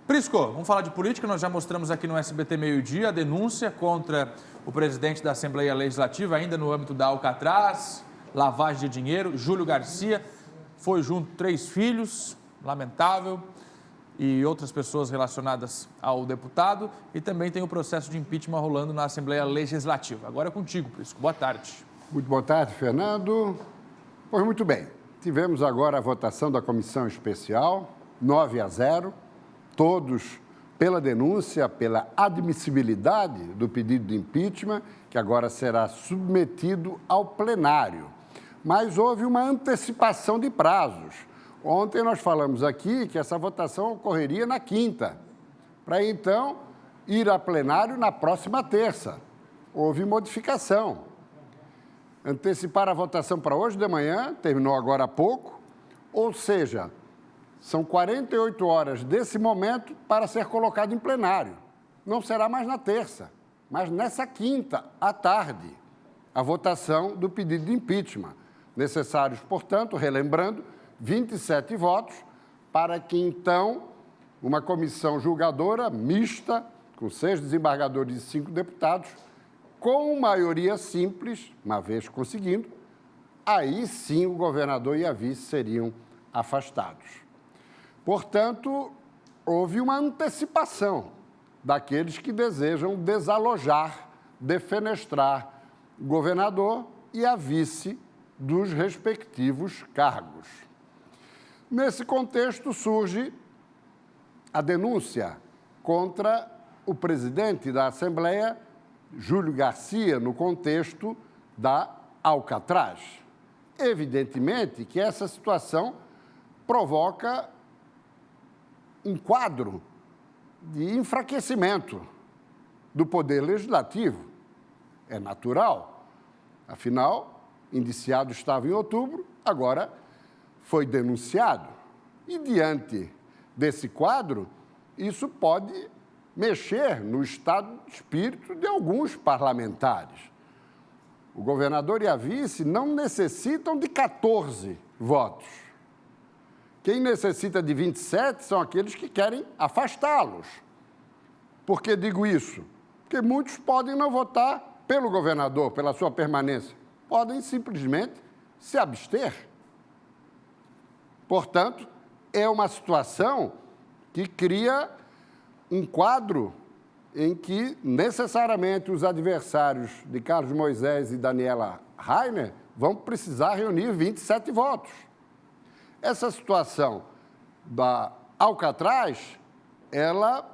Prisco, vamos falar de política. Nós já mostramos aqui no SBT Meio-Dia a denúncia contra o presidente da Assembleia Legislativa, ainda no âmbito da Alcatraz, lavagem de dinheiro, Júlio Garcia. Foi junto 3 filhos, lamentável, e outras pessoas relacionadas ao deputado. E também tem o processo de impeachment rolando na Assembleia Legislativa. Agora é contigo, Prisco. Boa tarde. Muito boa tarde, Fernando. Pois muito bem. Tivemos agora a votação da comissão especial, 9-0. Todos pela denúncia, pela admissibilidade do pedido de impeachment, que agora será submetido ao plenário. Mas houve uma antecipação de prazos. Ontem nós falamos aqui que essa votação ocorreria na quinta, para então ir a plenário na próxima terça. Houve modificação. Antecipar a votação para hoje de manhã, terminou agora há pouco, ou seja, são 48 horas desse momento para ser colocado em plenário. Não será mais na terça, mas nessa quinta, à tarde, a votação do pedido de impeachment. Necessários, portanto, relembrando, 27 votos para que, então, uma comissão julgadora mista, com 6 desembargadores e 5 deputados, com maioria simples, uma vez conseguindo, aí sim o governador e a vice seriam afastados. Portanto, houve uma antecipação daqueles que desejam desalojar, defenestrar o governador e a vice dos respectivos cargos. Nesse contexto, surge a denúncia contra o presidente da Assembleia, Júlio Garcia, no contexto da Alcatraz. Evidentemente que essa situação provoca um quadro de enfraquecimento do poder legislativo. É natural. Afinal, indiciado estava em outubro, agora foi denunciado. E, diante desse quadro, isso pode mexer no estado de espírito de alguns parlamentares. O governador e a vice não necessitam de 14 votos. Quem necessita de 27 são aqueles que querem afastá-los. Por que digo isso? Porque muitos podem não votar pelo governador, pela sua permanência. Podem simplesmente se abster. Portanto, é uma situação que cria um quadro em que necessariamente os adversários de Carlos Moisés e Daniela Rainer vão precisar reunir 27 votos. Essa situação da Alcatraz, ela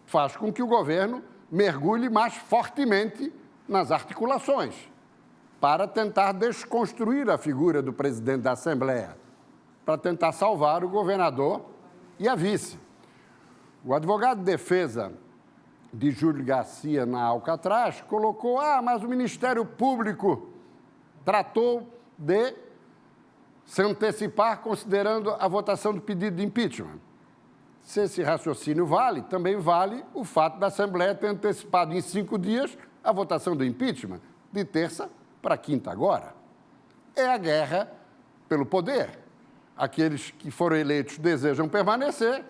faz com que o governo mergulhe mais fortemente nas articulações para tentar desconstruir a figura do presidente da Assembleia, para tentar salvar o governador e a vice. O advogado de defesa de Júlio Garcia na Alcatraz colocou, mas o Ministério Público tratou de se antecipar considerando a votação do pedido de impeachment. Se esse raciocínio vale, também vale o fato da Assembleia ter antecipado em 5 dias a votação do impeachment, de terça para quinta agora. É a guerra pelo poder. Aqueles que foram eleitos desejam permanecer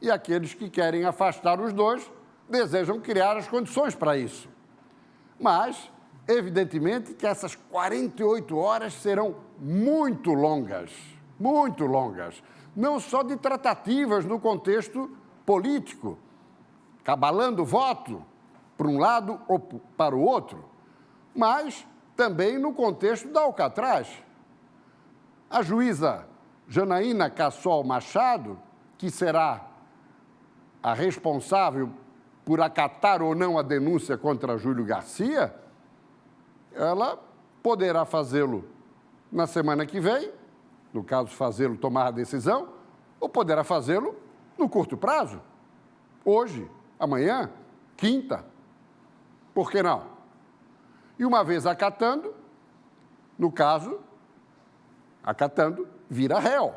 e aqueles que querem afastar os dois desejam criar as condições para isso. Mas, evidentemente, que essas 48 horas serão muito longas, não só de tratativas no contexto político, cabalando voto para um lado ou para o outro, mas também no contexto da Alcatraz. A juíza Janaína Cassol Machado, que será a responsável por acatar ou não a denúncia contra Júlio Garcia, ela poderá fazê-lo na semana que vem, no caso, fazê-lo tomar a decisão, ou poderá fazê-lo no curto prazo, hoje, amanhã, quinta. Por que não? E uma vez acatando, no caso, acatando, vira réu.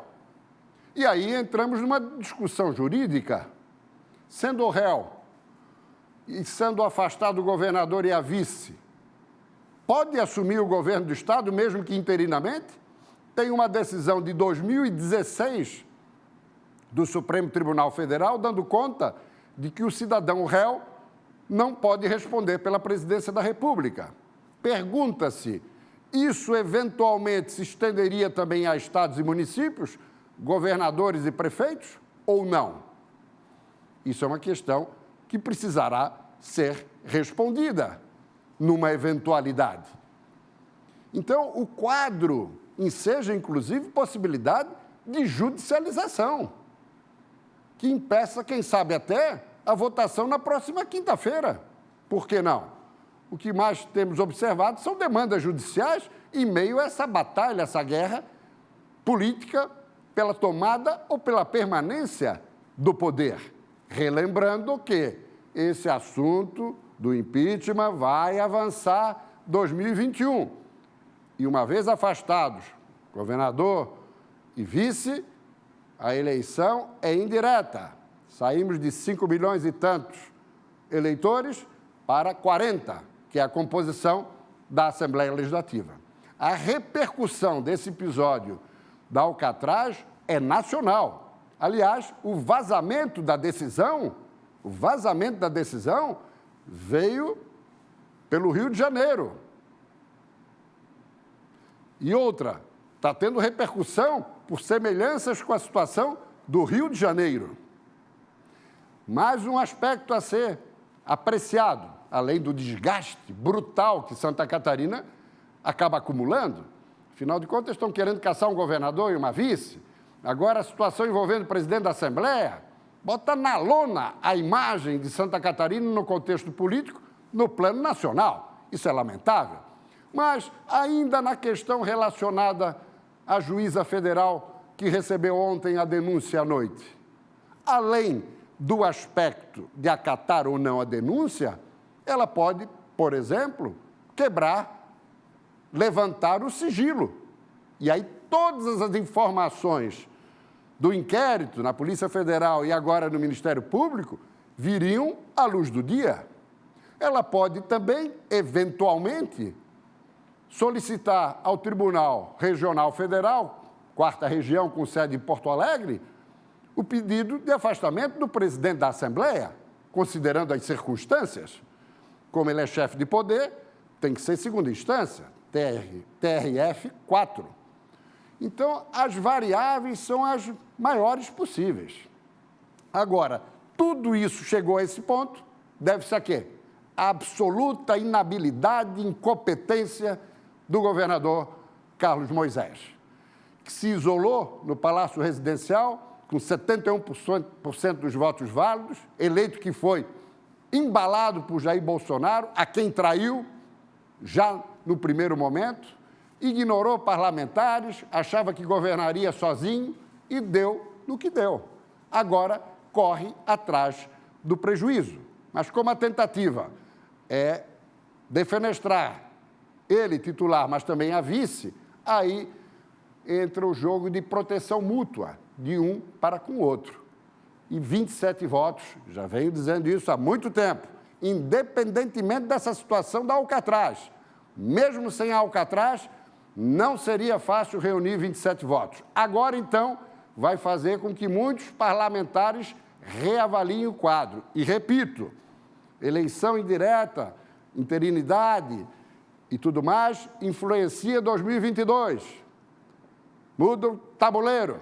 E aí entramos numa discussão jurídica, sendo o réu e sendo afastado o governador e a vice, pode assumir o governo do Estado, mesmo que interinamente? Tem uma decisão de 2016 do Supremo Tribunal Federal, dando conta de que o cidadão réu não pode responder pela presidência da República. Pergunta-se, isso eventualmente se estenderia também a estados e municípios, governadores e prefeitos, ou não? Isso é uma questão que precisará ser respondida numa eventualidade. Então, o quadro enseja, inclusive, possibilidade de judicialização, que impeça, quem sabe até, a votação na próxima quinta-feira. Por que não? O que mais temos observado são demandas judiciais em meio a essa batalha, essa guerra política pela tomada ou pela permanência do poder. Relembrando que esse assunto do impeachment vai avançar 2021. E uma vez afastados, governador e vice, a eleição é indireta. Saímos de 5 milhões e tantos eleitores para 40, que é a composição da Assembleia Legislativa. A repercussão desse episódio da Alcatraz é nacional. Aliás, o vazamento da decisão veio pelo Rio de Janeiro. E outra, está tendo repercussão por semelhanças com a situação do Rio de Janeiro. Mais um aspecto a ser apreciado, além do desgaste brutal que Santa Catarina acaba acumulando. Afinal de contas, estão querendo caçar um governador e uma vice. Agora, a situação envolvendo o presidente da Assembleia bota na lona a imagem de Santa Catarina no contexto político, no plano nacional. Isso é lamentável. Mas, ainda na questão relacionada à juíza federal que recebeu ontem a denúncia à noite, além do aspecto de acatar ou não a denúncia, ela pode, por exemplo, levantar o sigilo. E aí todas as informações do inquérito na Polícia Federal e agora no Ministério Público viriam à luz do dia. Ela pode também, eventualmente, solicitar ao Tribunal Regional Federal, 4ª Região, com sede em Porto Alegre, o pedido de afastamento do presidente da Assembleia, considerando as circunstâncias. Como ele é chefe de poder, tem que ser segunda instância, TRF 4. Então, as variáveis são as maiores possíveis. Agora, tudo isso chegou a esse ponto, deve-se a quê? A absoluta inabilidade e incompetência do governador Carlos Moisés, que se isolou no Palácio Residencial com 71% dos votos válidos, eleito que foi embalado por Jair Bolsonaro, a quem traiu já no primeiro momento, ignorou parlamentares, achava que governaria sozinho e deu no que deu. Agora corre atrás do prejuízo. Mas como a tentativa é defenestrar ele, titular, mas também a vice, aí entra o jogo de proteção mútua de um para com o outro. E 27 votos, já venho dizendo isso há muito tempo, independentemente dessa situação da Alcatraz. Mesmo sem a Alcatraz, não seria fácil reunir 27 votos. Agora, então, vai fazer com que muitos parlamentares reavaliem o quadro. E, repito, eleição indireta, interinidade e tudo mais, influencia 2022. Muda o tabuleiro.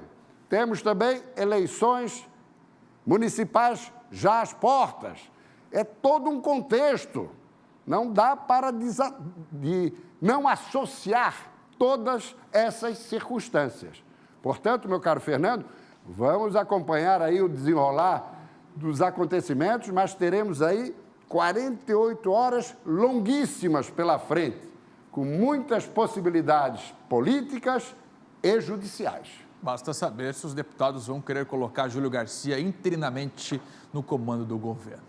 Temos também eleições municipais já às portas. É todo um contexto. Não dá para não associar todas essas circunstâncias. Portanto, meu caro Fernando, vamos acompanhar aí o desenrolar dos acontecimentos, mas teremos aí 48 horas longuíssimas pela frente, com muitas possibilidades políticas e judiciais. Basta saber se os deputados vão querer colocar Júlio Garcia interinamente no comando do governo.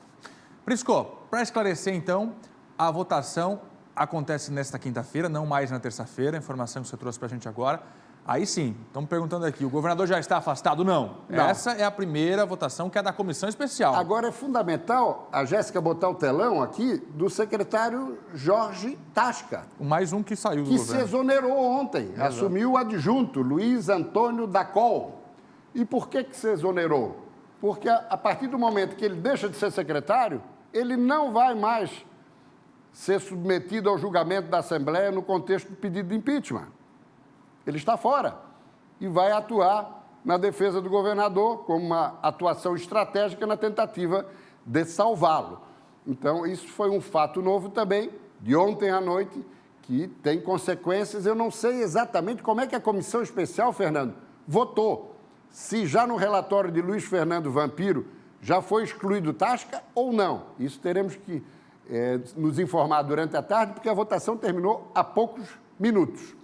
Prisco, para esclarecer, então, a votação acontece nesta quinta-feira, não mais na terça-feira, a informação que você trouxe para a gente agora. Aí sim, estamos perguntando aqui, o governador já está afastado? Não. Essa é a primeira votação, que é da comissão especial. Agora é fundamental a Jéssica botar o telão aqui do secretário Jorge Tasca. Mais um que saiu do governo. Que se exonerou ontem, assumiu o adjunto Luiz Antônio Dacol. E por que se exonerou? Porque a partir do momento que ele deixa de ser secretário, ele não vai mais ser submetido ao julgamento da Assembleia no contexto do pedido de impeachment. Ele está fora e vai atuar na defesa do governador como uma atuação estratégica na tentativa de salvá-lo. Então, isso foi um fato novo também, de ontem à noite, que tem consequências. Eu não sei exatamente como é que a comissão especial, Fernando, votou. Se já no relatório de Luiz Fernando Vampiro já foi excluído Tasca ou não. Isso teremos que nos informar durante a tarde, porque a votação terminou há poucos minutos.